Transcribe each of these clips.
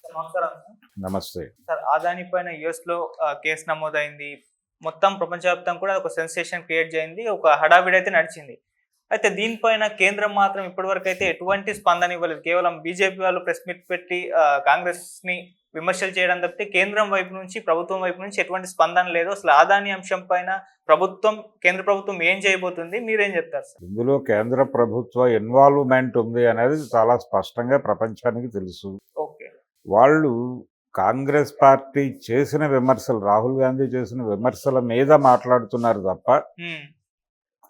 నమస్కారం సార్. నమస్తే. సార్ అదాని పైన యూఎస్‌లో కేసు నమోదైంది. మొత్తం ప్రపంచవ్యాప్తంగా కూడా ఒక సెన్సేషన్ క్రియేట్ చేయింది. ఒక హడావిడైతే నడిచింది. అయితే దీనిపైన కేంద్రం మాత్రం ఇప్పటివరకైతే ఎటువంటి స్పందన ఇవ్వలేదు. కేవలం బీజేపీ వాళ్ళు ప్రెస్ మీట్ పెట్టి కాంగ్రెస్‌ని విమర్శలు చేయడం తప్పితే కేంద్రం వైపు నుంచి, ప్రభుత్వం వైపు నుంచి ఎటువంటి స్పందన లేదు. అసలు అదాని అంశం పైన కేంద్ర ప్రభుత్వం ఏం చేయబోతుంది? మీరేం చెప్తారు సార్? ఇందులో కేంద్ర ప్రభుత్వ ఇన్వాల్వ్‌మెంట్ ఉంది అనేది చాలా స్పష్టంగా ప్రపంచానికి తెలుసు. ఓకే. వాళ్ళు కాంగ్రెస్ పార్టీ చేసిన విమర్శలు, రాహుల్ గాంధీ చేసిన విమర్శల మీద మాట్లాడుతున్నారు తప్ప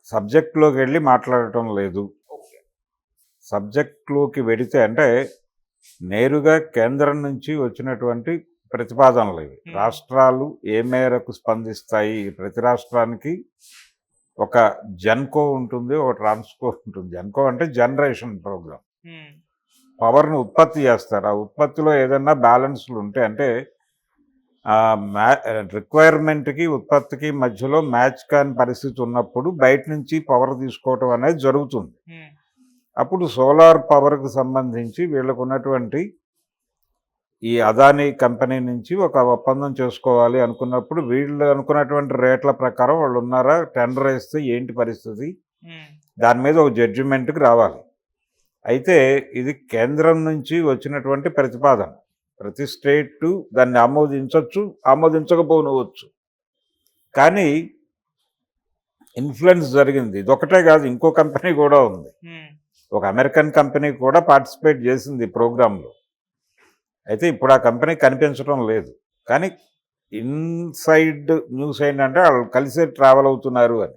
సబ్జెక్ట్‌లోకి వెళ్ళి మాట్లాడటం లేదు. ఓకే. సబ్జెక్ట్‌లోకి వెడితే అంటే నేరుగా కేంద్రం నుంచి వచ్చినటువంటి ప్రతిపాదనలు ఇవి. రాష్ట్రాలు ఏ మేరకు స్పందిస్తాయి, ప్రతి రాష్ట్రానికి ఒక జెన్కో ఉంటుంది, ఒక ట్రాన్స్కో ఉంటుంది. జెన్కో అంటే జనరేషన్ ప్రోగ్రామ్. పవర్ను ఉత్పత్తి చేస్తారు. ఆ ఉత్పత్తిలో ఏదైనా బ్యాలెన్స్లు ఉంటే అంటే రిక్వైర్మెంట్కి ఉత్పత్తికి మధ్యలో మ్యాచ్ కాని పరిస్థితి ఉన్నప్పుడు బయట నుంచి పవర్ తీసుకోవటం అనేది జరుగుతుంది. అప్పుడు సోలార్ పవర్కి సంబంధించి వీళ్ళకు ఉన్నటువంటి ఈ అదానీ కంపెనీ నుంచి ఒక ఒప్పందం చేసుకోవాలి అనుకున్నప్పుడు వీళ్ళు అనుకున్నటువంటి రేట్ల ప్రకారం వాళ్ళు ఉన్నారా, టెండర్ వేస్తే ఏంటి పరిస్థితి, దాని మీద ఒక జడ్జిమెంట్కి రావాలి. అయితే ఇది కేంద్రం నుంచి వచ్చినటువంటి ప్రతిపాదన. ప్రతి స్టేటు దాన్ని ఆమోదించవచ్చు, ఆమోదించకపోవచ్చు. కానీ ఇన్ఫ్లుయెన్స్ జరిగింది. ఇదొకటే కాదు, ఇంకో కంపెనీ కూడా ఉంది. ఒక అమెరికన్ కంపెనీ కూడా పార్టిసిపేట్ చేసింది ఈ ప్రోగ్రాంలో. అయితే ఇప్పుడు ఆ కంపెనీ కనిపించడం లేదు. కానీ ఇన్సైడ్ న్యూస్ ఏంటంటే వాళ్ళు కలిసే ట్రావెల్ అవుతున్నారు అని.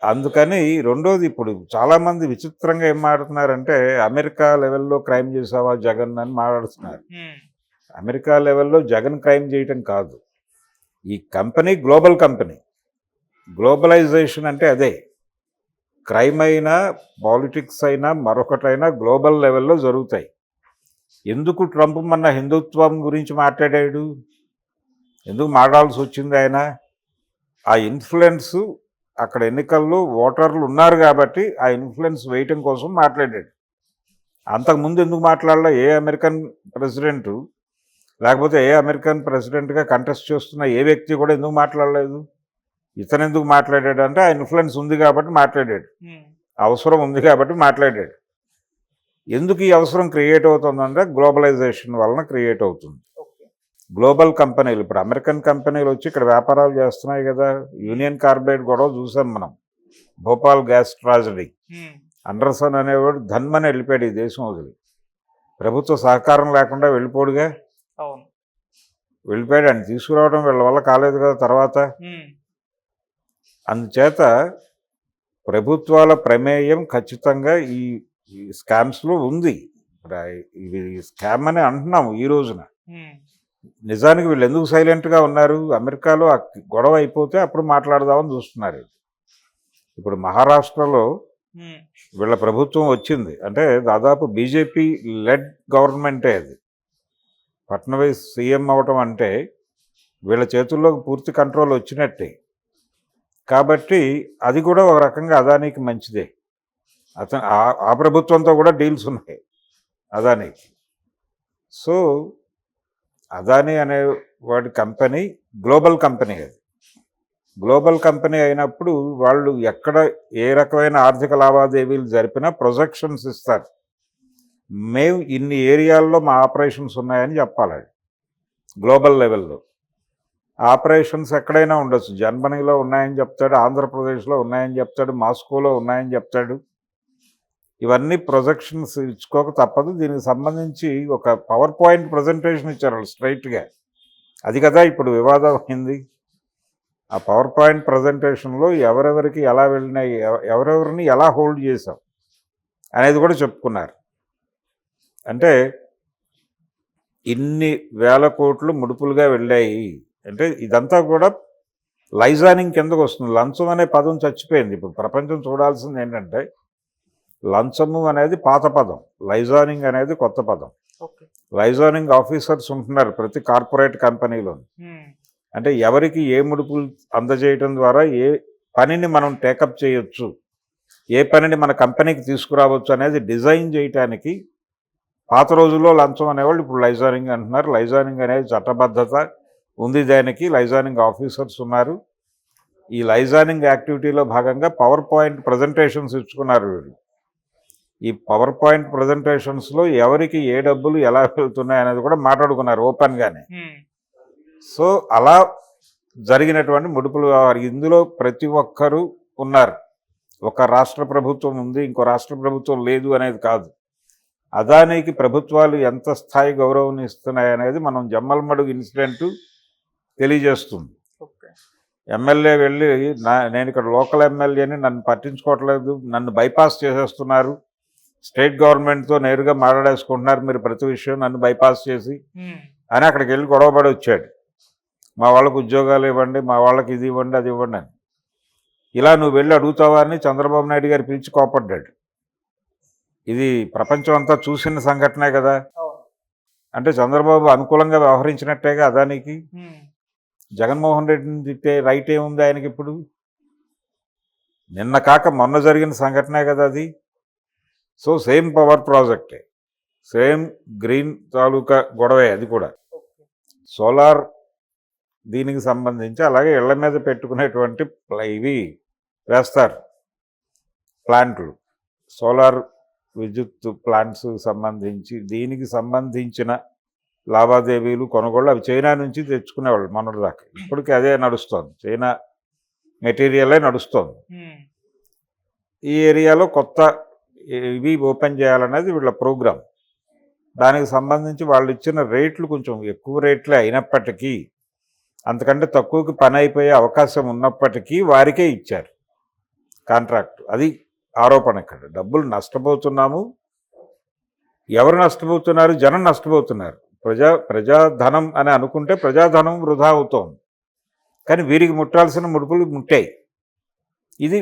అందుకని రెండోది, ఇప్పుడు చాలామంది విచిత్రంగా ఏం మాట్లాడుతున్నారంటే అమెరికా లెవెల్లో క్రైమ్ చేసావా జగన్ అని మాట్లాడుతున్నారు. అమెరికా లెవెల్లో జగన్ క్రైమ్ చేయటం కాదు. ఈ కంపెనీ గ్లోబల్ కంపెనీ. గ్లోబలైజేషన్ అంటే అదే. క్రైమ్ అయినా, పాలిటిక్స్ అయినా, మరొకటైనా గ్లోబల్ లెవెల్లో జరుగుతాయి. ఎందుకు ట్రంప్ మొన్న హిందుత్వం గురించి మాట్లాడాడు? ఎందుకు మాట్లాడాల్సి వచ్చింది ఆయన? ఆ ఇన్ఫ్లుయెన్స్ అక్కడ ఎన్నికల్లో ఓటర్లు ఉన్నారు కాబట్టి ఆ ఇన్ఫ్లుయెన్స్ వేయటం కోసం మాట్లాడాడు. అంతకుముందు ఎందుకు మాట్లాడలే? ఏ అమెరికన్ ప్రెసిడెంటు లేకపోతే ఏ అమెరికన్ ప్రెసిడెంట్గా కంటెస్ట్ చేస్తున్న ఏ వ్యక్తి కూడా ఎందుకు మాట్లాడలేదు? ఇతను ఎందుకు మాట్లాడాడు అంటే ఆ ఇన్ఫ్లుయెన్స్ ఉంది కాబట్టి మాట్లాడాడు, అవసరం ఉంది కాబట్టి మాట్లాడాడు. ఎందుకు ఈ అవసరం క్రియేట్ అవుతుందంటే గ్లోబలైజేషన్ వలన క్రియేట్ అవుతుంది. గ్లోబల్ కంపెనీలు, ఇప్పుడు అమెరికన్ కంపెనీలు వచ్చి ఇక్కడ వ్యాపారాలు చేస్తున్నాయి కదా. యూనియన్ కార్బైడ్ గొడవ చూసాం మనం, భోపాల్ గ్యాస్ ట్రాజడీ. అండర్సన్ అనేవాడు ధన్మని వెళ్ళిపోయాడు ఈ దేశం వదిలి. ప్రభుత్వ సహకారం లేకుండా వెళ్ళిపోడుగా, వెళ్ళిపోయాడు. అని తీసుకురావడం వీళ్ళ వల్ల కాలేదు కదా తర్వాత. అందుచేత ప్రభుత్వాల ప్రమేయం ఖచ్చితంగా ఈ స్కామ్స్లో ఉంది. ఇవి స్కామ్ అని అంటున్నాము ఈ రోజున. నిజానికి వీళ్ళు ఎందుకు సైలెంట్గా ఉన్నారు? అమెరికాలో గొడవ అయిపోతే అప్పుడు మాట్లాడదామని చూస్తున్నారు. ఇప్పుడు మహారాష్ట్రలో వీళ్ళ ప్రభుత్వం వచ్చింది అంటే దాదాపు బీజేపీ లెడ్ గవర్నమెంటే అది. ఫడ్నవీస్ సీఎం అవటం అంటే వీళ్ళ చేతుల్లో పూర్తి కంట్రోల్ వచ్చినట్టే. కాబట్టి అది కూడా ఒక రకంగా అదానికి మంచిదే. అతను ఆ ప్రభుత్వంతో కూడా డీల్స్ ఉన్నాయి అదానికి. సో అదానీ అనే వాడి కంపెనీ గ్లోబల్ కంపెనీ. అది గ్లోబల్ కంపెనీ అయినప్పుడు వాళ్ళు ఎక్కడ ఏ రకమైన ఆర్థిక లావాదేవీలు జరిపినా ప్రొజెక్షన్స్ ఇస్తారు. మేము ఇన్ని ఏరియాల్లో మా ఆపరేషన్స్ ఉన్నాయని చెప్పాలి. గ్లోబల్ లెవెల్లో ఆపరేషన్స్ ఎక్కడైనా ఉండొచ్చు. జర్మనీలో ఉన్నాయని చెప్తాడు, ఆంధ్రప్రదేశ్లో ఉన్నాయని చెప్తాడు, మాస్కోలో ఉన్నాయని చెప్తాడు. ఇవన్నీ ప్రొజెక్షన్స్ ఇచ్చుకోక తప్పదు. దీనికి సంబంధించి ఒక పవర్ పాయింట్ ప్రజెంటేషన్ ఇచ్చారు వాళ్ళు స్ట్రైట్గా. అది కదా ఇప్పుడు వివాదం అయింది. ఆ పవర్ పాయింట్ ప్రజెంటేషన్లో ఎవరెవరికి ఎలా వెళ్ళినాయి, ఎవరెవరిని ఎలా హోల్డ్ చేశాం అనేది కూడా చెప్పుకున్నారు. అంటే ఇన్ని వేల కోట్లు ముడుపులుగా వెళ్ళాయి అంటే ఇదంతా కూడా లైజానింగ్ కిందకు వస్తుంది. లంచం అనే పదం చచ్చిపోయింది. ఇప్పుడు ప్రపంచం చూడాల్సింది ఏంటంటే లంచము అనేది పాత పదం, లైజానింగ్ అనేది కొత్త పదం. లైజానింగ్ ఆఫీసర్స్ ఉంటున్నారు ప్రతి కార్పొరేట్ కంపెనీలో. అంటే ఎవరికి ఏ ముడుపులు అందజేయడం ద్వారా ఏ పనిని మనం టేకప్ చేయొచ్చు, ఏ పనిని మన కంపెనీకి తీసుకురావచ్చు అనేది డిజైన్ చేయటానికి పాత రోజుల్లో లంచం అనేవాళ్ళు ఇప్పుడు లైజానింగ్ అంటున్నారు. లైజానింగ్ అనేది చట్టబద్ధత ఉంది, దానికి లైజానింగ్ ఆఫీసర్స్ ఉన్నారు. ఈ లైజానింగ్ యాక్టివిటీలో భాగంగా పవర్ పాయింట్ ప్రజెంటేషన్స్ ఇచ్చుకున్నారు వీళ్ళు. ఈ పవర్ పాయింట్ ప్రజెంటేషన్స్లో ఎవరికి ఏ డబ్బులు ఎలా వెళ్తున్నాయి అనేది కూడా మాట్లాడుకున్నారు ఓపెన్గానే. సో అలా జరిగినటువంటి ముడుపులు వ్యవహారం ఇందులో ప్రతి ఒక్కరూ ఉన్నారు. ఒక రాష్ట్ర ప్రభుత్వం ఉంది, ఇంకో రాష్ట్ర ప్రభుత్వం లేదు అనేది కాదు. అదానికి ప్రభుత్వాలు ఎంత స్థాయి గౌరవం ఇస్తున్నాయి అనేది మనం జమ్మలమడుగు ఇన్సిడెంట్ తెలియజేస్తుంది. ఎమ్మెల్యే వెళ్ళి నేను ఇక్కడ లోకల్ ఎమ్మెల్యేని, నన్ను పట్టించుకోవట్లేదు, నన్ను బైపాస్ చేసేస్తున్నారు, స్టేట్ గవర్నమెంట్తో నేరుగా మాట్లాడేసుకుంటున్నారు మీరు ప్రతి విషయం నన్ను బైపాస్ చేసి అని అక్కడికి వెళ్ళి గొడవపడి వచ్చాడు. మా వాళ్ళకు ఉద్యోగాలు ఇవ్వండి, మా వాళ్ళకి ఇది ఇవ్వండి, అది ఇవ్వండి అని. ఇలా నువ్వు వెళ్ళి అడుగుతావా అని చంద్రబాబు నాయుడు గారు పిలిచి కోపడ్డాడు. ఇది ప్రపంచం అంతా చూసిన సంఘటనే కదా. అంటే చంద్రబాబు అనుకూలంగా వ్యవహరించినట్టేగా అదానికి. జగన్మోహన్ రెడ్డిని తిట్టే రైట్ ఏముంది ఆయనకి ఇప్పుడు? నిన్న కాక మొన్న జరిగిన సంఘటనే కదా అది. సో సేమ్ పవర్ ప్రాజెక్టే, సేమ్ గ్రీన్ తాలూకా గొడవే అది కూడా. సోలార్ దీనికి సంబంధించి అలాగే ఇళ్ల మీద పెట్టుకునేటువంటి ఇవి వేస్తారు ప్లాంట్లు, సోలార్ విద్యుత్ ప్లాంట్స్ సంబంధించి దీనికి సంబంధించిన లావాదేవీలు కొనుగోళ్ళు అవి చైనా నుంచి తెచ్చుకునేవాళ్ళు మొన్నటిదాకా. ఇప్పటికీ అదే నడుస్తోంది, చైనా మెటీరియలే నడుస్తోంది. ఈ ఏరియాలో కొత్త ఇవి ఓపెన్ చేయాలనేది వీళ్ళ ప్రోగ్రాం. దానికి సంబంధించి వాళ్ళు ఇచ్చిన రేట్లు కొంచెం ఎక్కువ రేట్లే అయినప్పటికీ, అంతకంటే తక్కువకి పని అయిపోయే అవకాశం ఉన్నప్పటికీ వారికే ఇచ్చారు కాంట్రాక్ట్. అది ఆరోపణ. ఇక్కడ డబ్బులు నష్టపోతున్నాము. ఎవరు నష్టపోతున్నారు? జనం నష్టపోతున్నారు. ప్రజాధనం అని అనుకుంటే ప్రజాధనం వృధా అవుతోంది, కానీ వీరికి ముట్టాల్సిన ముడుపులు ముట్టాయి. ఇది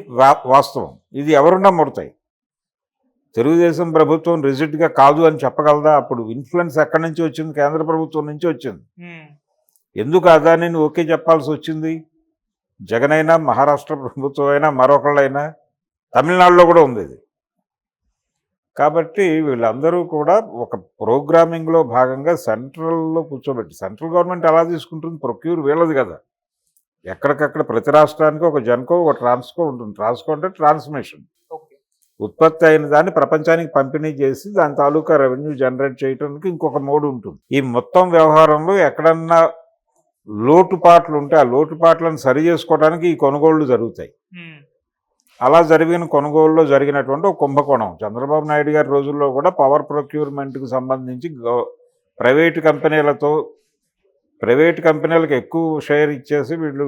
వాస్తవం. ఇది ఎవరున్నా ముడతాయి. తెలుగుదేశం ప్రభుత్వం రిజిడ్గా కాదు అని చెప్పగలదా? అప్పుడు ఇన్ఫ్లుయెన్స్ ఎక్కడి నుంచి వచ్చింది? కేంద్ర ప్రభుత్వం నుంచి వచ్చింది. ఎందుకు అదానిని ఓకే చెప్పాల్సి వచ్చింది? జగన్ అయినా, మహారాష్ట్ర ప్రభుత్వం అయినా, మరొకళ్ళైనా, తమిళనాడులో కూడా ఉంది ఇది. కాబట్టి వీళ్ళందరూ కూడా ఒక ప్రోగ్రామింగ్లో భాగంగా సెంట్రల్లో కూర్చోబెట్టి, సెంట్రల్ గవర్నమెంట్ ఎలా తీసుకుంటుంది? ప్రొక్యూర్ వీళ్ళది కదా. ఎక్కడికక్కడ ప్రతి రాష్ట్రానికి ఒక జన్కో ఒక ట్రాన్స్కో ఉంటుంది. ట్రాన్స్కో అంటే ట్రాన్స్మిషన్, ఉత్పత్తి అయిన దాన్ని ప్రపంచానికి పంపిణీ చేసి దాని తాలూకా రెవెన్యూ జనరేట్ చేయడానికి ఇంకొక మోడ్ ఉంటుంది. ఈ మొత్తం వ్యవహారంలో ఎక్కడన్నా లోటుపాట్లు ఉంటే ఆ లోటుపాట్లను సరి చేసుకోవడానికి ఈ కొనుగోళ్లు జరుగుతాయి. అలా జరిగిన కొనుగోలులో జరిగినటువంటి ఒక కుంభకోణం. చంద్రబాబు నాయుడు గారి రోజుల్లో కూడా పవర్ ప్రొక్యూర్మెంట్కి సంబంధించి ప్రైవేట్ కంపెనీలకు ఎక్కువ షేర్ ఇచ్చేసి వీళ్ళు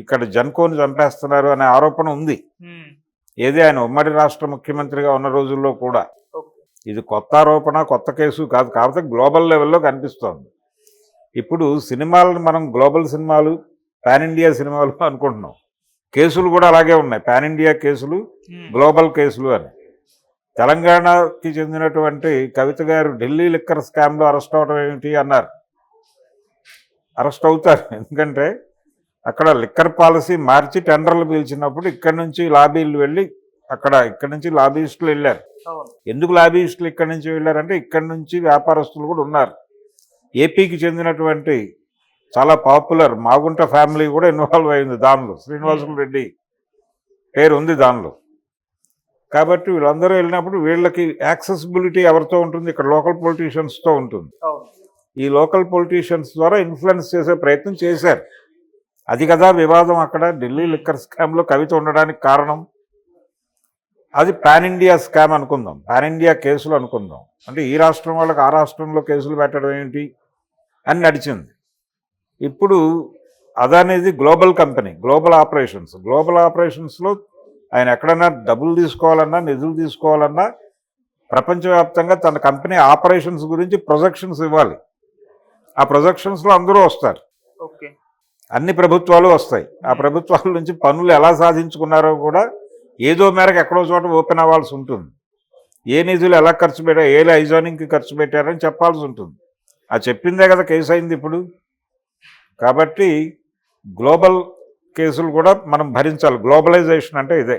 ఇక్కడ జన్కోని చంపేస్తున్నారు అనే ఆరోపణ ఉంది. ఏది ఆయన ఉమ్మడి రాష్ట్ర ముఖ్యమంత్రిగా ఉన్న రోజుల్లో కూడా. ఇది కొత్త ఆరోపణ, కొత్త కేసు కాదు. కాకపోతే గ్లోబల్ లెవెల్లో కనిపిస్తోంది. ఇప్పుడు సినిమాలను మనం గ్లోబల్ సినిమాలు, పాన్ ఇండియా సినిమాలు అనుకుంటున్నాం. కేసులు కూడా అలాగే ఉన్నాయి. పాన్ ఇండియా కేసులు, గ్లోబల్ కేసులు అని. తెలంగాణకి చెందినటువంటి కవిత గారు ఢిల్లీ లిక్కర్ స్కామ్లో అరెస్ట్ అవడం ఏమిటి అన్నారు. అరెస్ట్ అవుతారు, ఎందుకంటే అక్కడ లిక్కర్ పాలసీ మార్చి టెండర్లు పీల్చినప్పుడు ఇక్కడి నుంచి లాబీలు వెళ్ళి ఇక్కడి నుంచి లాబీయిస్టులు వెళ్ళారు. ఎందుకు లాబీయిస్టులు ఇక్కడి నుంచి వెళ్ళారంటే ఇక్కడి నుంచి వ్యాపారస్తులు కూడా ఉన్నారు. ఏపీకి చెందినటువంటి చాలా పాపులర్ మాగుంట ఫ్యామిలీ కూడా ఇన్వాల్వ్ అయింది దానిలో. శ్రీనివాసులు రెడ్డి పేరు ఉంది దానిలో. కాబట్టి వీళ్ళందరూ వెళ్ళినప్పుడు వీళ్ళకి యాక్సెసిబిలిటీ ఎవరితో ఉంటుంది? ఇక్కడ లోకల్ పొలిటీషియన్స్తో ఉంటుంది. ఈ లోకల్ పొలిటీషియన్స్ ద్వారా ఇన్ఫ్లుయెన్స్ చేసే ప్రయత్నం చేశారు. అది కదా వివాదం అక్కడ. ఢిల్లీ లిక్కర్ స్కామ్లో కవిత ఉండడానికి కారణం. అది పాన్ ఇండియా స్కామ్ అనుకుందాం, పాన్ ఇండియా కేసులు అనుకుందాం. అంటే ఈ రాష్ట్రం వాళ్ళకి ఆ రాష్ట్రంలో కేసులు పెట్టడం ఏంటి అని నడిచింది. ఇప్పుడు అదనేది గ్లోబల్ కంపెనీ, గ్లోబల్ ఆపరేషన్స్లో ఆయన ఎక్కడన్నా డబ్బులు తీసుకోవాలన్నా, నిధులు తీసుకోవాలన్నా ప్రపంచవ్యాప్తంగా తన కంపెనీ ఆపరేషన్స్ గురించి ప్రొజెక్షన్స్ ఇవ్వాలి. ఆ ప్రొజెక్షన్స్లో అందరూ వస్తారు, అన్ని ప్రభుత్వాలు వస్తాయి. ఆ ప్రభుత్వాల నుంచి పనులు ఎలా సాధించుకున్నారో కూడా ఏదో మేరకు ఎక్కడో చోట ఓపెన్ అవ్వాల్సి ఉంటుంది. ఏ నిధులు ఎలా ఖర్చు పెట్టారు, ఏ లైజానింగ్కి ఖర్చు పెట్టారని చెప్పాల్సి ఉంటుంది. ఆ చెప్పిందే కదా కేసు అయింది ఇప్పుడు. కాబట్టి గ్లోబల్ కేసులు కూడా మనం భరించాలి. గ్లోబలైజేషన్ అంటే ఇదే.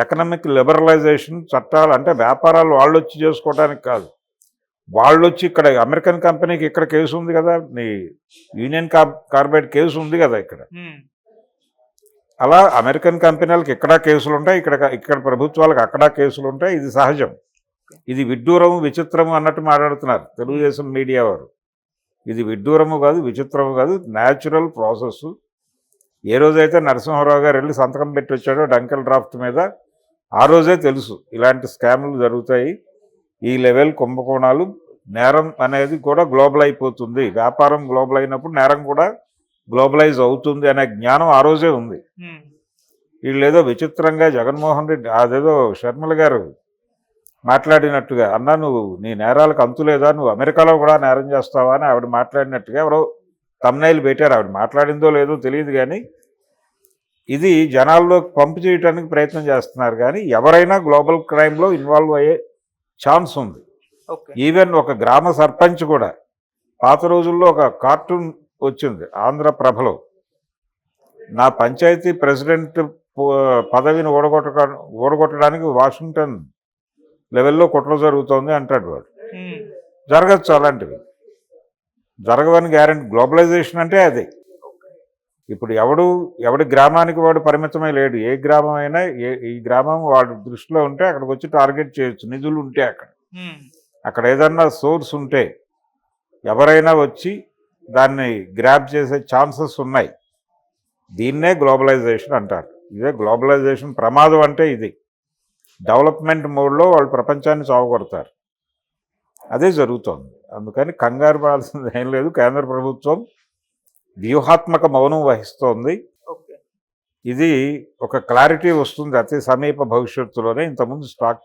ఎకనామిక్ లిబరలైజేషన్, చట్టాలు అంటే వ్యాపారాలు వాళ్ళు వచ్చి చేసుకోవడానికి కాదు, వాళ్ళు వచ్చి ఇక్కడ అమెరికన్ కంపెనీకి ఇక్కడ కేసు ఉంది కదా, నీ యూనియన్ కార్బైడ్ కేసు ఉంది కదా ఇక్కడ. అలా అమెరికన్ కంపెనీలకు ఇక్కడ కేసులు ఉంటాయి, ఇక్కడ ప్రభుత్వాలకు అక్కడ కేసులు ఉంటాయి. ఇది సహజం. ఇది విడ్డూరము విచిత్రము అన్నట్టు మాట్లాడుతున్నారు తెలుగుదేశం మీడియా వారు. ఇది విడ్డూరము కాదు, విచిత్రము కాదు, న్యాచురల్ ప్రాసెస్. ఏ రోజైతే నరసింహారావు గారు వెళ్ళి సంతకం పెట్టి వచ్చాడో డంకెల్ డ్రాఫ్ట్ మీద, ఆ రోజే తెలుసు ఇలాంటి స్కాములు జరుగుతాయి, ఈ లెవెల్ కుంభకోణాలు, నేరం అనేది కూడా గ్లోబల్ అయిపోతుంది, వ్యాపారం గ్లోబల్ అయినప్పుడు నేరం కూడా గ్లోబలైజ్ అవుతుంది అనే జ్ఞానం ఆ రోజే ఉంది. వీళ్ళేదో విచిత్రంగా జగన్మోహన్ రెడ్డి అదేదో షర్మిల గారు మాట్లాడినట్టుగా, అన్నా నువ్వు నీ నేరాలకు అంతులేదా, నువ్వు అమెరికాలో కూడా నేరం చేస్తావా అని ఆవిడ మాట్లాడినట్టుగా ఎవరో తమ్నైల్ పెట్టారు. ఆవిడ మాట్లాడిందో లేదో తెలియదు, కానీ ఇది జనాల్లో పంపు చేయడానికి ప్రయత్నం చేస్తున్నారు. కానీ ఎవరైనా గ్లోబల్ క్రైమ్లో ఇన్వాల్వ్ అయ్యే ఛాన్స్ ఉంది. ఈవెన్ ఒక గ్రామ సర్పంచ్ కూడా, పాత రోజుల్లో ఒక కార్టూన్ వచ్చింది ఆంధ్రప్రభలో, నా పంచాయతీ ప్రెసిడెంట్ పదవిని ఓడగొట్టడానికి వాషింగ్టన్ లెవెల్లో కుట్ర జరుగుతోంది అంటాడు వాడు. జరగచ్చు, అలాంటివి జరగవని గ్యారెంటీ. గ్లోబలైజేషన్ అంటే అదే. ఇప్పుడు ఎవడి గ్రామానికి వాడు పరిమితమై లేడు. ఏ గ్రామం అయినా ఈ గ్రామం వాడు దృష్టిలో ఉంటే అక్కడికి వచ్చి టార్గెట్ చేయొచ్చు. నిధులు ఉంటే అక్కడ ఏదన్నా సోర్స్ ఉంటే ఎవరైనా వచ్చి దాన్ని గ్రాబ్ చేసే ఛాన్సెస్ ఉన్నాయి. దీన్నే గ్లోబలైజేషన్ అంటారు. ఇదే గ్లోబలైజేషన్ ప్రమాదం అంటే ఇది. డెవలప్మెంట్ మోడ్లో వాళ్ళు ప్రపంచాన్ని చావగొడతారు. అదే జరుగుతోంది. అందుకని కంగారు పడాల్సింది ఏం లేదు. కేంద్ర ప్రభుత్వం వ్యూహాత్మక మౌనం వహిస్తోంది. ఇది ఒక క్లారిటీ వస్తుంది అతి సమీప భవిష్యత్తులోనే. ఇంతకుముందు స్టాక్